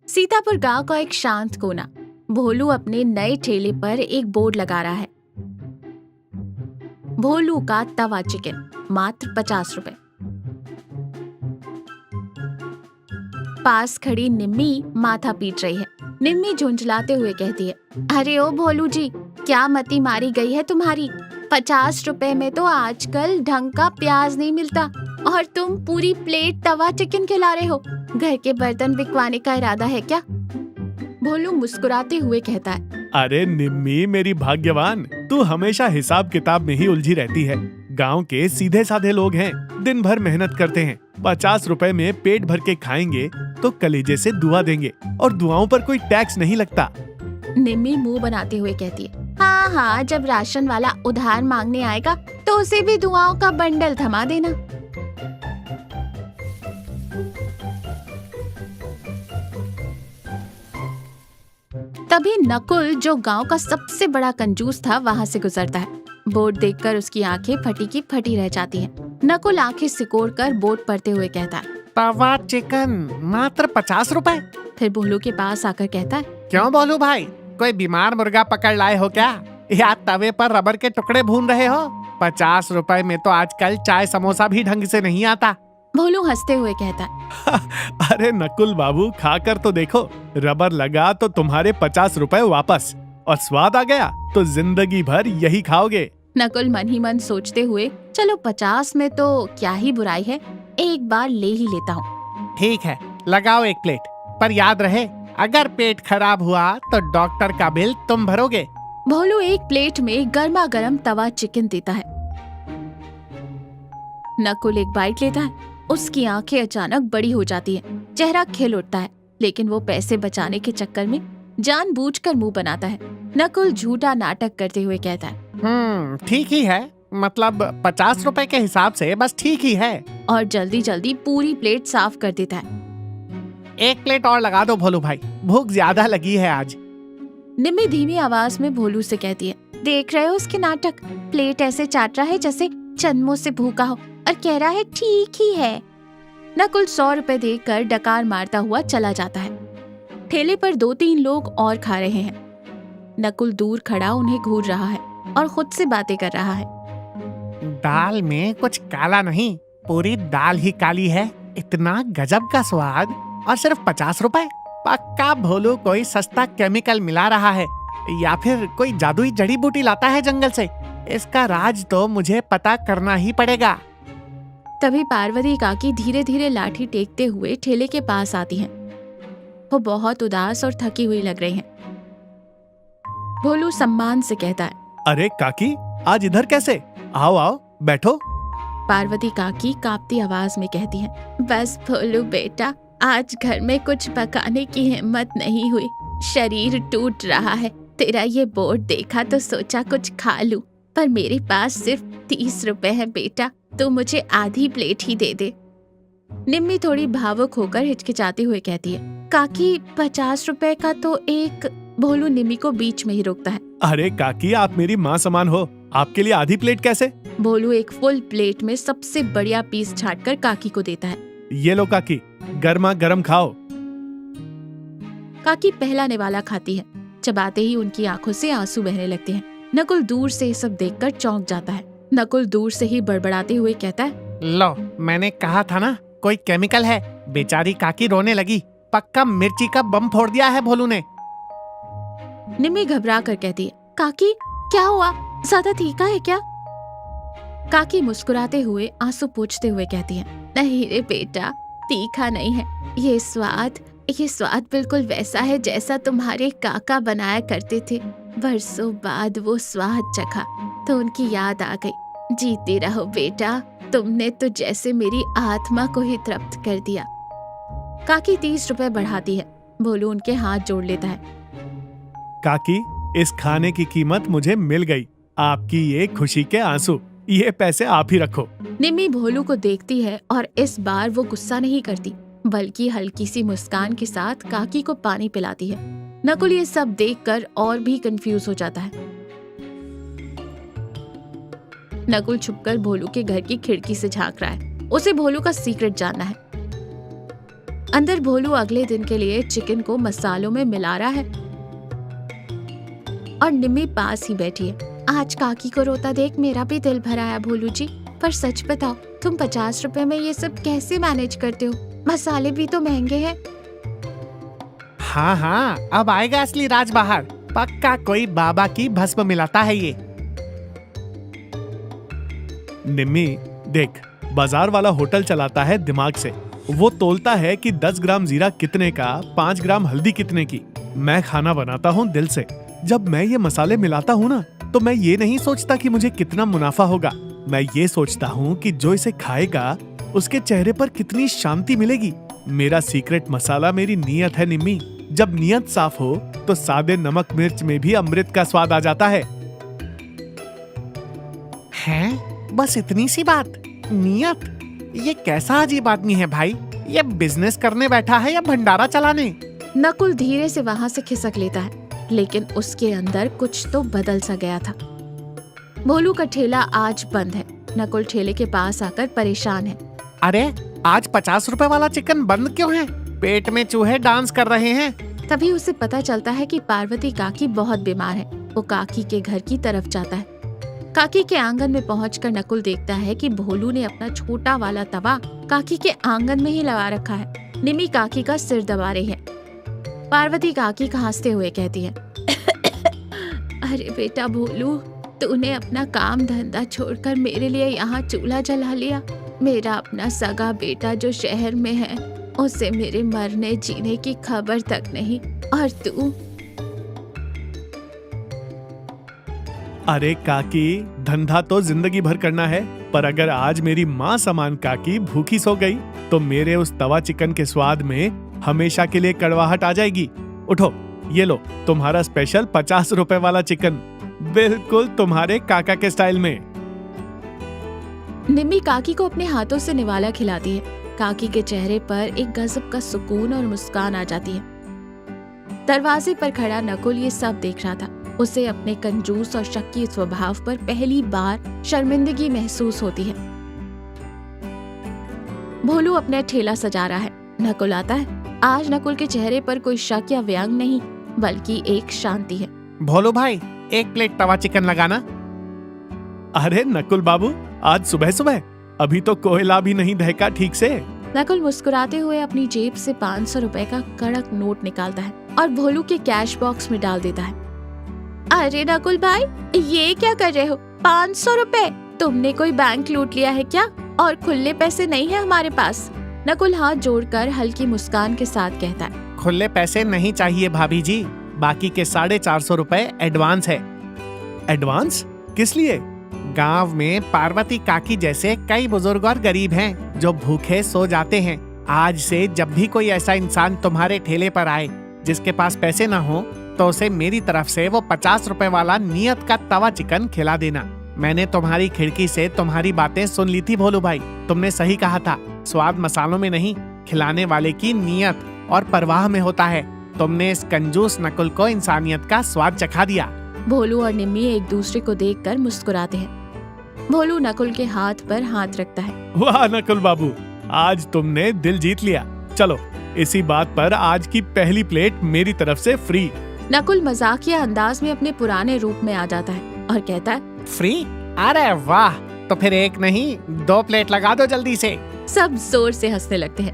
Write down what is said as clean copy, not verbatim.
सीतापुर गांव का एक शांत कोना। भोलू अपने नए ठेले पर एक बोर्ड लगा रहा है। भोलू का तवा चिकन, मात्र 50 रुपए। पास खड़ी निम्मी माथा पीट रही है। निम्मी झुंझलाते हुए कहती है, अरे ओ भोलू जी, क्या मती मारी गई है तुम्हारी? 50 रुपए में तो आजकल ढंग का प्याज नहीं मिलता और तुम पूरी प्लेट तवा चिकन खिला रहे हो। घर के बर्तन बिकवाने का इरादा है क्या? भोलू मुस्कुराते हुए कहता है, अरे निम्मी मेरी भाग्यवान, तू हमेशा हिसाब किताब में ही उलझी रहती है। गांव के सीधे साधे लोग हैं, दिन भर मेहनत करते हैं। 50 रुपए में पेट भर के खाएंगे तो कलेजे से दुआ देंगे और दुआओं पर कोई टैक्स नहीं लगता। निम्मी मुंह बनाते हुए कहती है, हाँ हाँ, जब राशन वाला उधार मांगने आएगा तो उसे भी दुआओं का बंडल थमा देना। तभी नकुल, जो गांव का सबसे बड़ा कंजूस था, वहां से गुजरता है। बोर्ड देखकर उसकी आंखें फटी की फटी रह जाती हैं। नकुल आंखें सिकोड़कर बोर्ड पढ़ते हुए कहता है, तवा चिकन मात्र 50 रुपए। फिर भोलू के पास आकर कहता है, क्यों बोलू भाई, कोई बीमार मुर्गा पकड़ लाए हो क्या, या तवे पर रबर के टुकड़े भून रहे हो? 50 रुपए में तो आजकल चाय समोसा भी ढंग से नहीं आता। भोलू हंसते हुए कहता है, अरे नकुल बाबू, खाकर तो देखो, रबर लगा तो तुम्हारे 50 रुपए वापस, और स्वाद आ गया तो जिंदगी भर यही खाओगे। नकुल मन ही मन सोचते हुए, चलो 50 में तो क्या ही बुराई है, एक बार ले ही लेता हूँ। ठीक है, लगाओ एक प्लेट, पर याद रहे अगर पेट खराब हुआ तो डॉक्टर का बिल तुम भरोगे। भोलू एक प्लेट में गर्मा गर्म तवा चिकन देता है। नकुल एक बाइट लेता है। उसकी आंखें अचानक बड़ी हो जाती हैं, चेहरा खिल उठता है, लेकिन वो पैसे बचाने के चक्कर में जानबूझकर मुंह बनाता है। नकुल झूठा नाटक करते हुए कहता है, ठीक ही है, मतलब 50 रुपए के हिसाब से बस ठीक ही है। और जल्दी जल्दी पूरी प्लेट साफ कर देता है। एक प्लेट और लगा दो भोलू भाई, भूख ज्यादा लगी है आज। निम्मी धीमी आवाज में भोलू से कहती है, देख रहे हो उसके नाटक, प्लेट ऐसे चाट रहा है जैसे जन्मों से भूखा हो और कह रहा है ठीक ही है। नकुल 100 रुपए देकर डकार मारता हुआ चला जाता है। ठेले पर 2-3 लोग और खा रहे हैं। नकुल दूर खड़ा उन्हें घूर रहा है और खुद से बातें कर रहा है। दाल में कुछ काला नहीं, पूरी दाल ही काली है। इतना गजब का स्वाद और सिर्फ 50 रुपए। पक्का भोलू कोई सस्ता केमिकल मिला रहा है या फिर कोई जादुई जड़ी बूटी लाता है जंगल से। इसका राज तो मुझे पता करना ही पड़ेगा। तभी पार्वती काकी धीरे धीरे लाठी टेकते हुए ठेले के पास आती हैं। वो बहुत उदास और थकी हुई लग रही हैं। भोलू सम्मान से कहता है, अरे काकी, आज इधर कैसे? आओ आओ बैठो। पार्वती काकी कांपती आवाज में कहती हैं, बस भोलू बेटा, आज घर में कुछ पकाने की हिम्मत नहीं हुई, शरीर टूट रहा है। तेरा ये बोर्ड देखा तो सोचा कुछ खा लूं, पर मेरे पास सिर्फ 30 रुपए है बेटा, तू मुझे आधी प्लेट ही दे दे। निम्मी थोड़ी भावुक होकर हिचकिचाते हुए कहती है, काकी 50 रुपए का तो एक। भोलू निम्मी को बीच में ही रोकता है। अरे काकी, आप मेरी माँ समान हो, आपके लिए आधी प्लेट कैसे? भोलू एक फुल प्लेट में सबसे बढ़िया पीस छांटकर काकी को देता है। ये लो काकी, गर्मा गर्म खाओ। काकी पहला निवाला खाती है। चबाते ही उनकी आंखों से आंसू बहने लगते हैं। नकुल दूर से ये सब देखकर चौंक जाता है। नकुल दूर से ही बड़बड़ाते हुए कहता है, लो, मैंने कहा था ना कोई केमिकल है। बेचारी काकी रोने लगी। पक्का मिर्ची का बम फोड़ दिया है भोलू ने। निम्मी घबरा कर कहती है, काकी क्या हुआ, ज्यादा तीखा है क्या? काकी मुस्कुराते हुए आंसू पोंछते हुए कहती है, नहीं रे बेटा, तीखा नहीं है। ये स्वाद बिल्कुल वैसा है जैसा तुम्हारे काका बनाया करते थे। बरसों बाद वो स्वाद चखा तो उनकी याद आ गई। जीते रहो बेटा, तुमने तो जैसे मेरी आत्मा को ही तृप्त कर दिया। काकी 30 रुपए बढ़ाती है। भोलू उनके हाथ जोड़ लेता है। काकी, इस खाने की कीमत मुझे मिल गई। आपकी ये खुशी के आंसू, ये पैसे आप ही रखो। निम्मी भोलू को देखती है और इस बार वो गुस्सा नहीं करती, बल्कि हल्की सी मुस्कान के साथ काकी को पानी पिलाती है। नकुल ये सब देखकर और भी कंफ्यूज हो जाता है। नकुल छुपकर भोलू के घर की खिड़की से झांक रहा है। उसे भोलू का सीक्रेट जानना है। अंदर भोलू अगले दिन के लिए चिकन को मसालों में मिला रहा है और निम्मी पास ही बैठी है। आज काकी को रोता देख मेरा भी दिल भर आया भोलू जी, पर सच बताओ तुम 50 रुपए में ये सब कैसे मैनेज करते हो? मसाले भी तो महंगे हैं। हाँ हाँ, अब आएगा असली राज बाहर। पक्का कोई बाबा की भस्म मिलाता है ये। निम्मी देख, बाजार वाला होटल चलाता है दिमाग से। वो तोलता है कि 10 ग्राम जीरा कितने का, 5 ग्राम हल्दी कितने की। मैं खाना बनाता हूँ दिल से। जब मैं ये मसाले मिलाता हूँ ना, तो मैं ये नहीं सोचता कि मुझे कितना मुनाफा होगा। मैं ये सोचता हूँ कि जो इसे खाएगा उसके चेहरे पर कितनी शांति मिलेगी। मेरा सीक्रेट मसाला मेरी नीयत है निम्मी। जब नीयत साफ हो तो सादे नमक मिर्च में भी अमृत का स्वाद आ जाता है। हैं? बस इतनी सी बात? नियत? ये कैसा अजीब आदमी है भाई? ये बिजनेस करने बैठा है या भंडारा चलाने? नकुल धीरे से वहाँ से खिसक लेता है, लेकिन उसके अंदर कुछ तो बदल सा गया था। भोलू का ठेला आज बंद है। नकुल ठेले के पास आकर परेशान है। अरे आज 50 रुपए वाला चिकन बंद क्यों है? पेट में चूहे डांस कर रहे हैं। तभी उसे पता चलता है कि पार्वती काकी बहुत बीमार है। वो काकी के घर की तरफ जाता है। काकी के आंगन में पहुंचकर नकुल देखता है कि भोलू ने अपना छोटा वाला तवा काकी के आंगन में ही लगा रखा है। निमी काकी का सिर दबा रही है। पार्वती काकी हंसते हुए कहती है, अरे बेटा भोलू, तूने अपना काम धंधा छोड़कर मेरे लिए यहाँ चूल्हा जला लिया। मेरा अपना सगा बेटा जो शहर में है, उसे मेरे मरने जीने की खबर तक नहीं, और तू। अरे काकी, धंधा तो जिंदगी भर करना है, पर अगर आज मेरी माँ समान काकी भूखी सो गई तो मेरे उस तवा चिकन के स्वाद में हमेशा के लिए कड़वाहट आ जाएगी। उठो, ये लो तुम्हारा स्पेशल 50 रुपए वाला चिकन, बिल्कुल तुम्हारे काका के स्टाइल में। निम्मी काकी को अपने हाथों से निवाला खिलाती है। काकी के चेहरे पर एक गजब का सुकून और मुस्कान आ जाती है। दरवाजे पर खड़ा नकुल ये सब देख रहा था। उसे अपने कंजूस और शक्की स्वभाव पर पहली बार शर्मिंदगी महसूस होती है। भोलू अपना ठेला सजा रहा है। नकुल आता है। आज नकुल के चेहरे पर कोई शक या व्यंग नहीं, बल्कि एक शांति है। भोलू भाई, 1 प्लेट तवा चिकन लगाना। अरे नकुल बाबू, आज सुबह सुबह? अभी तो कोयला भी नहीं दहका ठीक से। नकुल मुस्कुराते हुए अपनी जेब से 500 रुपए का कड़क नोट निकालता है और भोलू के कैश बॉक्स में डाल देता है। अरे नकुल भाई, ये क्या कर रहे हो? 500 रुपए? तुमने कोई बैंक लूट लिया है क्या? और खुले पैसे नहीं है हमारे पास। नकुल हाथ जोड़कर हल्की मुस्कान के साथ कहता है, खुले पैसे नहीं चाहिए भाभी जी, बाकी के 450 रुपए एडवांस है। एडवांस? किस लिए? गांव में पार्वती काकी जैसे कई बुजुर्ग और गरीब हैं जो भूखे सो जाते हैं। आज से जब भी कोई ऐसा इंसान तुम्हारे ठेले पर आए जिसके पास पैसे ना हो, तो उसे मेरी तरफ से वो 50 रुपए वाला नियत का तवा चिकन खिला देना। मैंने तुम्हारी खिड़की से तुम्हारी बातें सुन ली थी भोलू भाई। तुमने सही कहा था, स्वाद मसालों में नहीं, खिलाने वाले की नियत और परवाह में होता है। तुमने इस कंजूस नकुल को इंसानियत का स्वाद चखा दिया। भोलू और निम्मी एक दूसरे को देखकर मुस्कुराते हैं। भोलू नकुल के हाथ पर हाथ रखता है। वाह नकुल बाबू, आज तुमने दिल जीत लिया। चलो, इसी बात पर आज की पहली प्लेट मेरी तरफ से फ्री। नकुल मजाकिया अंदाज में अपने पुराने रूप में आ जाता है और कहता है, फ्री? अरे वाह, तो फिर 1 नहीं 2 प्लेट लगा दो जल्दी से। सब जोर से हंसने लगते हैं।